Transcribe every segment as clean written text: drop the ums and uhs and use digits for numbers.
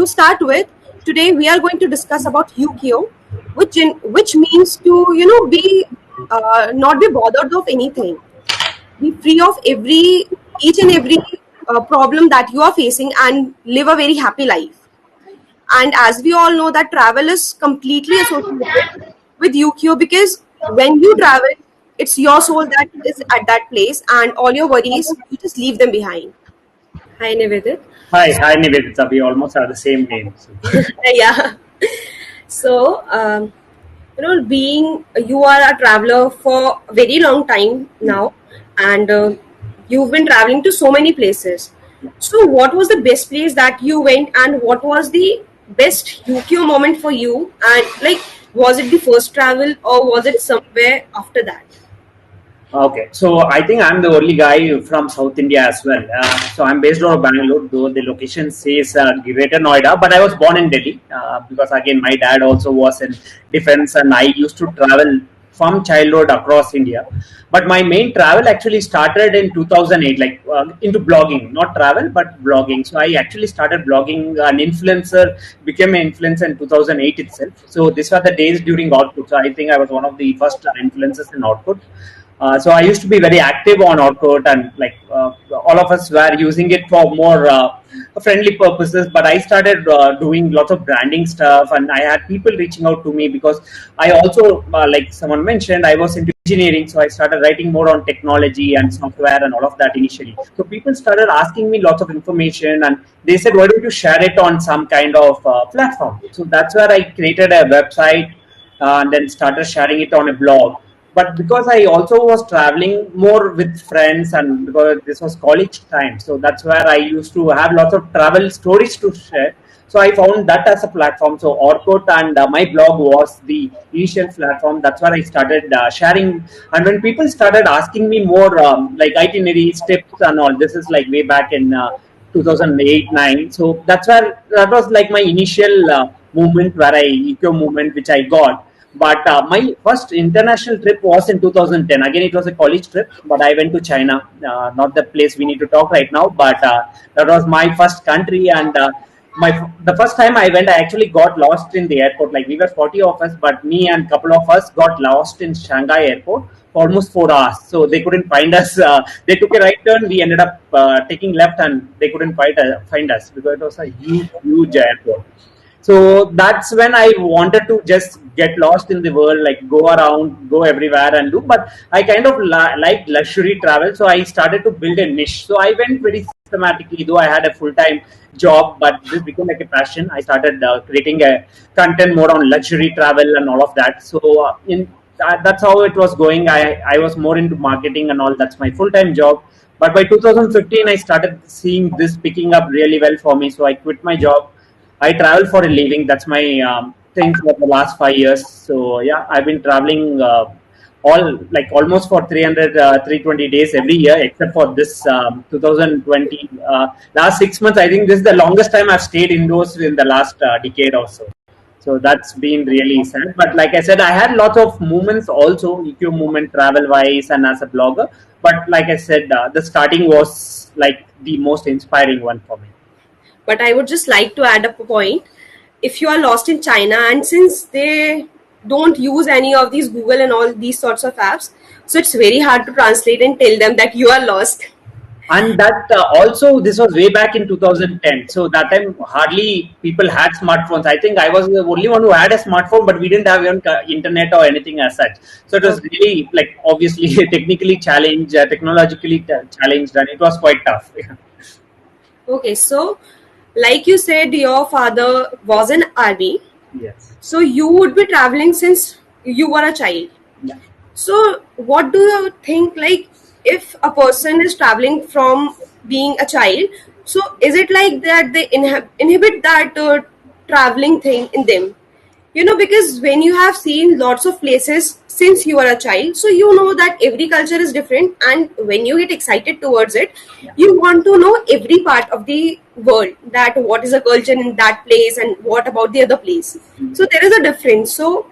to start with, today we are going to discuss about UKO, which means to be not be bothered of anything, be free of each and every problem that you are facing, and live a very happy life. And as we all know, that travel is completely associated with UKO, because when you travel, it's your soul that is at that place, and all your worries you just leave them behind. Hi, Nivedit. Hi, Nivedita. We almost have the same name. So. Yeah. So, being you are a traveler for a very long time now, and you've been traveling to so many places. So, what was the best place that you went, and what was the best UKO moment for you? And like, was it the first travel, or was it somewhere after that? Okay, so I think I'm the only guy from South India as well. So I'm based out of Bangalore, though the location says Greater Noida, but I was born in Delhi because again my dad also was in defense, and I used to travel from childhood across India. But my main travel actually started in 2008, like into blogging, not travel but blogging. So I actually started blogging. An influencer, became an influencer in 2008 itself. So these were the days during Orkut. So I think I was one of the first influencers in Orkut. So I used to be very active on Orkut, and like all of us were using it for more friendly purposes. But I started doing lots of branding stuff, and I had people reaching out to me because I also, like someone mentioned, I was into engineering, so I started writing more on technology and software and all of that initially. So people started asking me lots of information, and they said, "Why don't you share it on some kind of platform?" So that's where I created a website and then started sharing it on a blog. But because I also was traveling more with friends, and because this was college time, so that's where I used to have lots of travel stories to share. So I found that as a platform. So Orkut and my blog was the initial platform. That's where I started sharing. And when people started asking me more like itineraries, tips, and all, this is like way back in 2008 9. So that was like my initial movement, where I eco movement which I got. But my first international trip was in 2010. Again, it was a college trip, but I went to China. Not the place we need to talk right now, but that was my first country. And the first time I went, I actually got lost in the airport. Like we were 40 of us, but me and couple of us got lost in Shanghai airport for almost 4 hours. So they couldn't find us. They took a right turn. We ended up taking left, and they couldn't find us because it was a huge airport. So that's when I wanted to just get lost in the world, like go around, go everywhere and do. But I kind of like luxury travel, so I started to build a niche. So I went very systematically, though I had a full-time job, but this became like a passion. I started creating a content more on luxury travel and all of that. So that's how it was going. I was more into marketing and all. That's my full-time job. But by 2015, I started seeing this picking up really well for me. So I quit my job. I travel for a living. That's my thing for the last 5 years. So yeah, I've been traveling almost for 320 days every year, except for this 2020 last 6 months. I think this is the longest time I've stayed indoors in the last decade or so. So that's been really sad. But like I said, I had lots of moments also, EQ movement travel wise and as a blogger. But like I said, the starting was like the most inspiring one for me. But I would just like to add up a point. If you are lost in China, and since they don't use any of these Google and all these sorts of apps, so it's very hard to translate and tell them that you are lost. And that also, this was way back in 2010. So that time hardly people had smartphones. I think I was the only one who had a smartphone, but we didn't have even internet or anything as such. So it was really like obviously technically challenged, technologically challenged, and it was quite tough. Okay, so like you said, your father was in army. Yes. So you would be traveling since you were a child. Yeah. So what do you think, like, if a person is traveling from being a child, so is it like that they inhibit that traveling thing in them? Because when you have seen lots of places since you are a child, so you know that every culture is different, and when you get excited towards it, Yeah. you want to know every part of the world, that what is the culture in that place and what about the other place. So there is a difference. So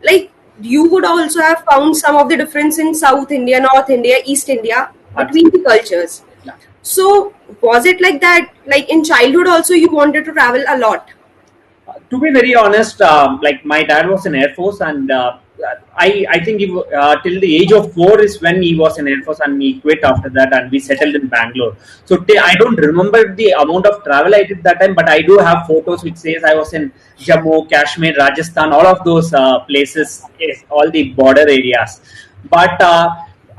like, you would also have found some of the difference in South India, North India, East India, between the cultures. Yeah. So was it like that, like in childhood also you wanted to travel a lot? To be very honest, like my dad was in Air Force, and I think till the age of 4 is when he was in Air Force, and he quit after that, and we settled in Bangalore. So I don't remember the amount of travel I did that time, but I do have photos which says I was in Jammu, Kashmir, Rajasthan, all of those places, yes, all the border areas. But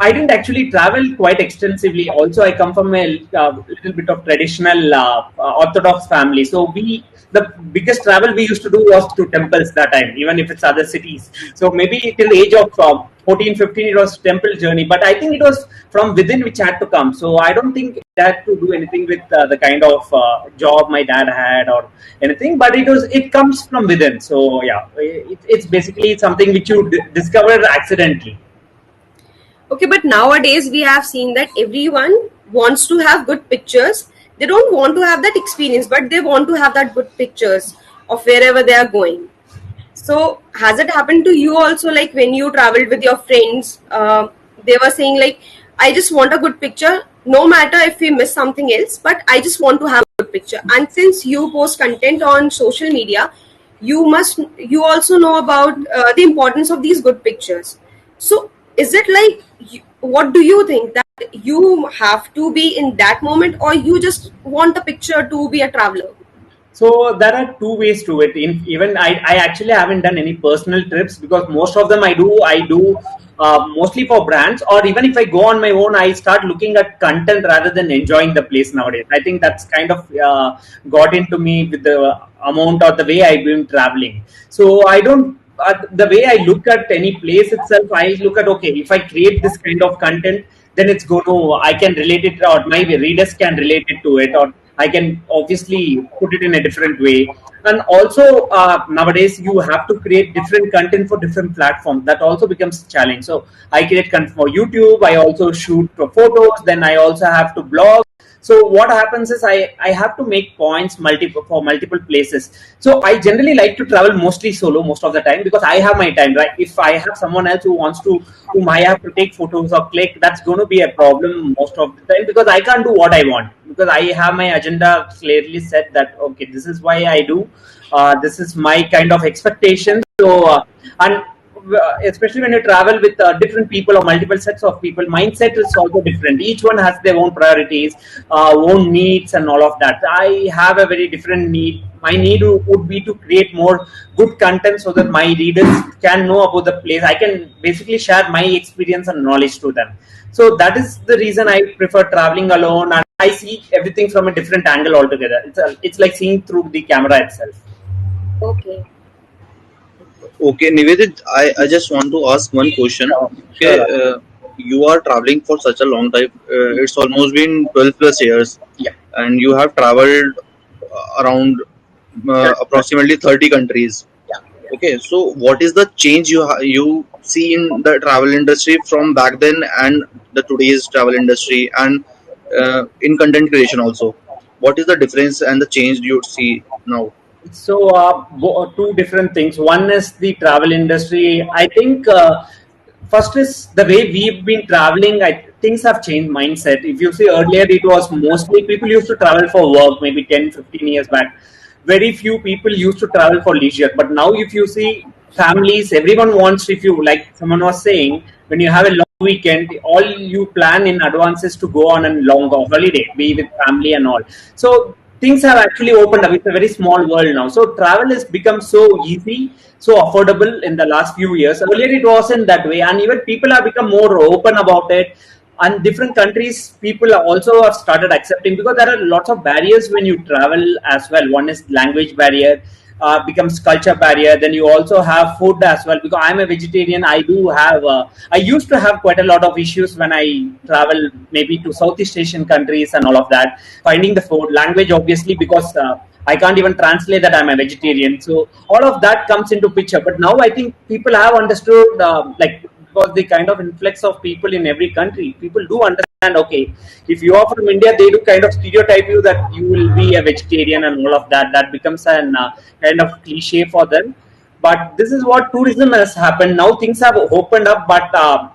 I didn't actually travel quite extensively. Also, I come from a little bit of traditional Orthodox family. So the biggest travel we used to do was to temples that time, even if it's other cities. So maybe till the age of 14, 15, it was temple journey. But I think it was from within which had to come. So I don't think it had to do anything with the kind of job my dad had or anything. But it comes from within. So yeah, it's basically something which you discover accidentally. Okay, but nowadays we have seen that everyone wants to have good pictures. They don't want to have that experience, but they want to have that good pictures of wherever they are going. So, has it happened to you also? Like when you traveled with your friends, they were saying like, "I just want a good picture, no matter if we miss something else, but I just want to have a good picture." And since you post content on social media, you also know about the importance of these good pictures. So, is it like, what do you think, that you have to be in that moment, or you just want a picture to be a traveler? So there are two ways to it. Even I actually haven't done any personal trips because most of them I do mostly for brands, or even if I go on my own, I start looking at content rather than enjoying the place nowadays. I think that's kind of got into me with the amount or the way I've been traveling. So I don't. The way I look at any place itself, I look at, okay, if I create this kind of content, then it's going to, I can relate it, or my readers can relate it to it, or I can obviously put it in a different way. And also nowadays you have to create different content for different platforms. That also becomes a challenge. So I create content for YouTube. I also shoot for photos. Then I also have to blog. So what happens is I have to make points multiple places. So I generally like to travel mostly solo most of the time because I have my time, right? If I have someone else whom I have to take photos or click, that's going to be a problem most of the time because I can't do what I want because I have my agenda clearly set that, okay, this is why I do, this is my kind of expectation. So and especially when you travel with different people or multiple sets of people, mindset is also different. Each one has their own priorities, own needs, and all of that. I have a very different need. My need would be to create more good content so that my readers can know about the place. I can basically share my experience and knowledge to them. So that is the reason I prefer traveling alone, and I see everything from a different angle altogether. It's like seeing through the camera itself. Okay. Okay, Nivedit, I just want to ask one question. Sure, Okay, sure. you are traveling for such a long time. It's almost been 12 plus years, Yeah. and you have traveled around Correct. approximately 30 countries. Yeah. Okay, so what is the change you see in the travel industry from back then and the today's travel industry and in content creation also? What is the difference and the change you see now? So, two different things. One is the travel industry. I think first is the way we've been traveling. Things have changed mindset. If you see earlier, it was mostly people used to travel for work, maybe 10, 15 years back. Very few people used to travel for leisure. But now, if you see families, everyone wants, if you like someone was saying, when you have a long weekend, all you plan in advance is to go on a long holiday, be with family and all. So things have actually opened up. It's a very small world now. So travel has become so easy, so affordable in the last few years. Earlier it wasn't that way, and even people have become more open about it. And different countries, people also have started accepting because there are lots of barriers when you travel as well. One is language barrier, becomes culture barrier. Then you also have food as well. Because I'm a vegetarian, I do have. I used to have quite a lot of issues when I travel, maybe to Southeast Asian countries and all of that. Finding the food, language, obviously, because I can't even translate that I'm a vegetarian. So all of that comes into picture. But now I think people have understood, like because the kind of influx of people in every country, people do understand. Okay, if you are from India, they do kind of stereotype you that you will be a vegetarian and all of that. That becomes an kind of cliche for them. But this is what tourism has happened. Now things have opened up, but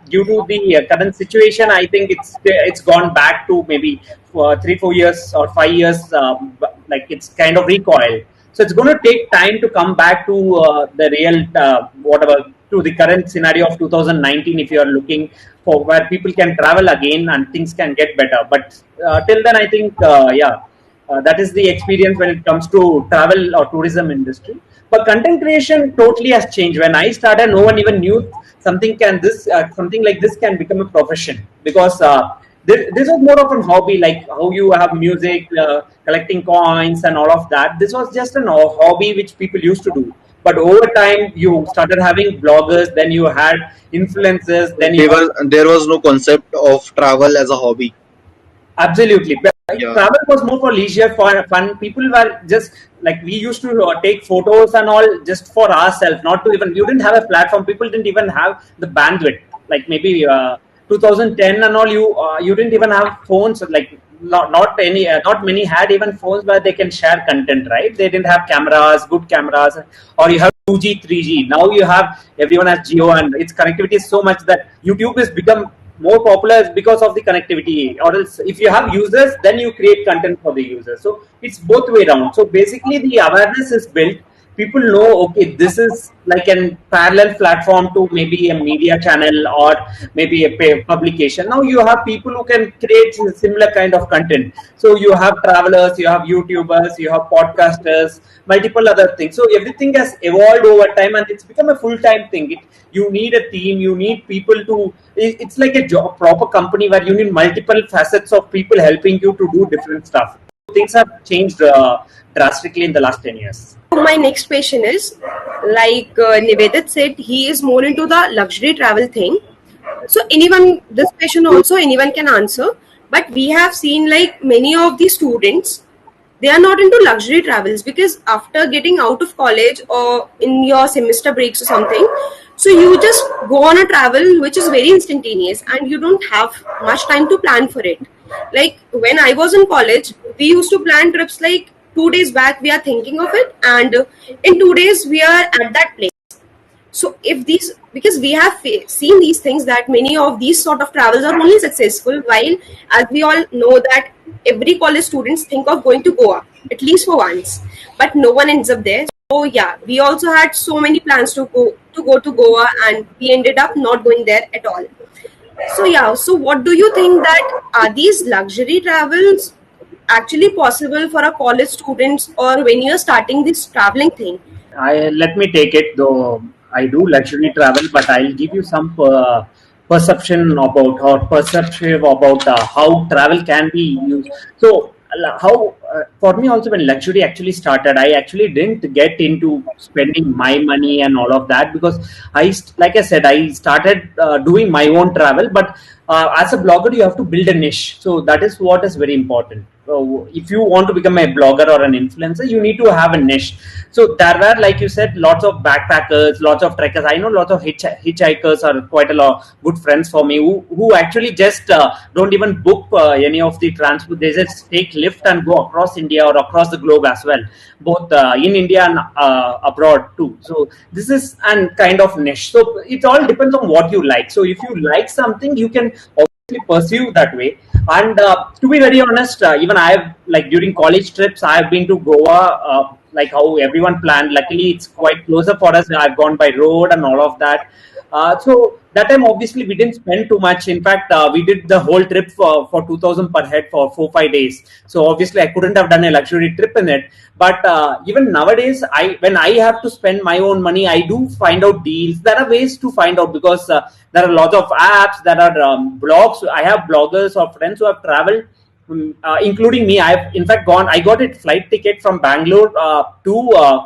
due to the current situation, I think it's gone back to maybe 3, 4 years or 5 years. Like it's kind of recoiled. So it's going to take time to come back to the real whatever, to the current scenario of 2019, if you are looking for where people can travel again and things can get better. But till then, I think that is the experience when it comes to travel or tourism industry. But content creation totally has changed. When I started, no one even knew something like this can become a profession, because this was more of a hobby, like how you have music, collecting coins and all of that. This was just an hobby which people used to do. But over time, you started having bloggers, then you had influencers, then you There was no concept of travel as a hobby. absolutely. Yeah. Travel was more for leisure, for fun. People were just like, we used to take photos and all just for ourselves, not to even, you didn't have a platform. People didn't even have the bandwidth. Like maybe 2010 and all, you didn't even have phones. Like not many had even phones where they can share content, right? They didn't have cameras, good cameras, or you have 2G, 3G. Now you have, everyone has Geo, and its connectivity is so much that YouTube has become more popular because of the connectivity. Or else, if you have users, then you create content for the users. So it's both way around. So basically, the awareness is built. People know, okay, this is like a parallel platform to maybe a media channel or maybe a publication. Now you have people who can create similar kind of content. So you have travelers, you have YouTubers, you have podcasters, multiple other things. So everything has evolved over time, and it's become a full-time thing. You need a team, you need people to, it's like a job, proper company where you need multiple facets of people helping you to do different stuff. Things have changed drastically in the last 10 years. My next question is, like Nivedit said, he is more into the luxury travel thing. So anyone, this question also anyone can answer. But we have seen like many of the students, they are not into luxury travels, because after getting out of college or in your semester breaks or something, so you just go on a travel which is very instantaneous and you don't have much time to plan for it. Like when I was in college, we used to plan trips like 2 days back, we are thinking of it, and in 2 days we are at that place. So if these, because we have seen these things, that many of these sort of travels are only successful while, as we all know, that every college students think of going to Goa at least for once, but no one ends up there. So yeah, we also had so many plans to go to Goa, and we ended up not going there at all. So yeah, so what do you think, that are these luxury travels actually possible for a college students, or when you're starting this traveling thing? Let me take it, though I do luxury travel, but I'll give you some perception about, or perceptive about how travel can be used. So how for me also, when luxury actually started, I actually didn't get into spending my money and all of that, because like I said, I started doing my own travel. But as a blogger, you have to build a niche. So that is what is very important. So if you want to become a blogger or an influencer, you need to have a niche. So there were, like you said, lots of backpackers, lots of trekkers. I know lots of hitchhikers are quite a lot good friends for me, who actually just don't even book any of the transport. They just take lift and go across India or across the globe as well, both in India and abroad too. So this is an kind of niche. So it all depends on what you like. So if you like something, you can obviously pursue that way. And to be very honest, even I've, like during college trips, I've been to Goa, like how everyone planned. Luckily, it's quite closer for us. I've gone by road and all of that. So that time, obviously, we didn't spend too much. In fact, we did the whole trip for 2,000 per head for 4-5 days. So obviously, I couldn't have done a luxury trip in it. But even nowadays, when I have to spend my own money, I do find out deals. There are ways to find out, because there are lots of apps, there are blogs. I have bloggers or friends who have traveled, including me. I've in fact gone. I got a flight ticket from Bangalore to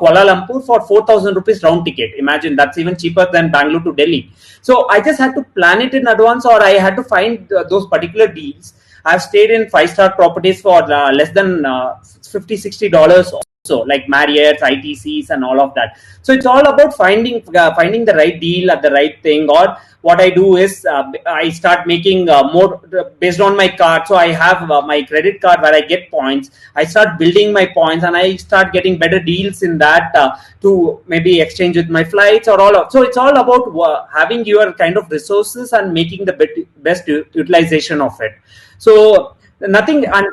Kuala Lumpur for 4,000 rupees round ticket. Imagine, that's even cheaper than Bangalore to Delhi. So I just had to plan it in advance, or I had to find those particular deals. I've stayed in 5-star properties for less than $50-$60. So like Marriott's, ITCs, and all of that. So it's all about finding the right deal at the right thing. Or what I do is I start making more based on my card. So I have my credit card where I get points. I start building my points, and I start getting better deals in that to maybe exchange with my flights or all of. So it's all about having your kind of resources and making the best utilization of it. So nothing. And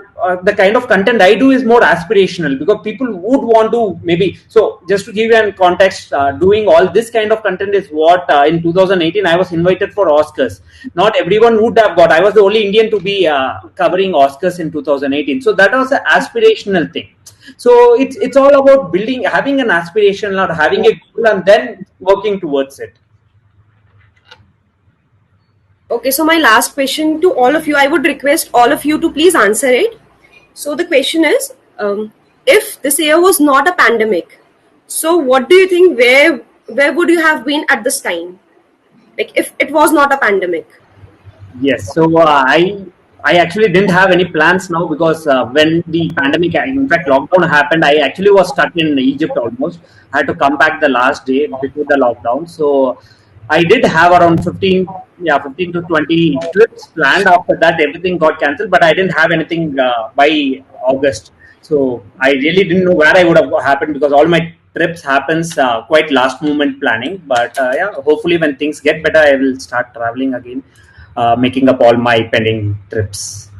the kind of content I do is more aspirational, because people would want to maybe. So just to give you a context, doing all this kind of content is what in 2018 I was invited for Oscars. Not everyone would have got. I was the only Indian to be covering Oscars in 2018. So that was an aspirational thing. So it's all about building, having an aspiration or having a goal, and then working towards it. Okay, so my last question to all of you, I would request all of you to please answer it. So the question is, if this year was not a pandemic, so what do you think? Where would you have been at this time? Like if it was not a pandemic. Yes, so I actually didn't have any plans now, because when the pandemic, in fact, lockdown happened, I actually was stuck in Egypt almost. I had to come back the last day before the lockdown. So I did have around 15 to 20 trips planned. After that, everything got cancelled, but I didn't have anything by August. So I really didn't know where I would have happened, because all my trips happens quite last moment planning. But yeah, hopefully when things get better, I will start traveling again, making up all my pending trips.